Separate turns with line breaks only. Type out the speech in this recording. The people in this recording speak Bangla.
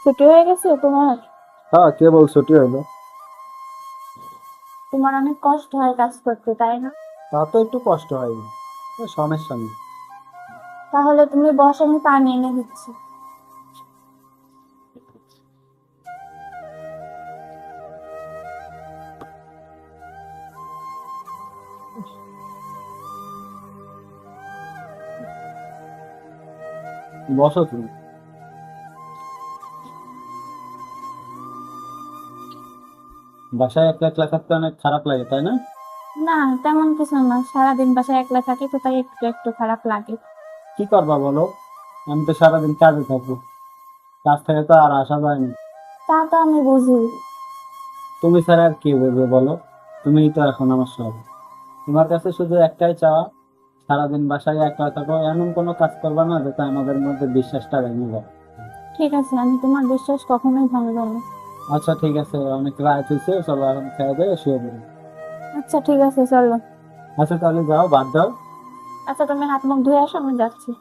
ছুটি হয়ে গেছে তোমার?
হ্যাঁ, কেবল ছুটি হইলো।
তোমার অনেক কষ্ট হয় কাজ করতে, তাই না?
তা তো একটু কষ্ট হয়নি, সমস্যা নেই।
তাহলে তুমি বসো, আমি পানি এনে দিচ্ছি।
বসো তুমি। বাসায় একলা একলা থাকতে অনেক খারাপ লাগে, তাই না?
না, তেমন কিছু না, সারাদিন বাসায় একলা থাকি তো তাই একটু একটু খারাপ লাগে।
কি করবা বলো, আমি তো সারাদিন কাজে থাকবো, কাজ থেকে তো আর আসা যায় না।
তা তো আমি বুঝি।
তুমি ছাড়া আর কে বলবে বলো, তুমিই তো এখন আমার সব। তোমার কাছে শুধু একটাই চাওয়া, সারাদিন বাসায় একলা থাকো, এমন কোনো কাজ করবা না যাতে আমাদের মধ্যে বিশ্বাসটা ভেঙে যায়।
ঠিক আছে, আমি তোমার বিশ্বাস কখনোই ভাঙবো না।
আচ্ছা ঠিক আছে, অনেক রাত হয়েছে, চলো এখন খেয়ে দিয়ে শুয়ে পড়ি।
আচ্ছা ঠিক আছে, চলো।
আচ্ছা তাহলে যাও, বাদ দাও।
আচ্ছা, তুমি হাত মুখ ধুয়ে আসো, আমি যাচ্ছি।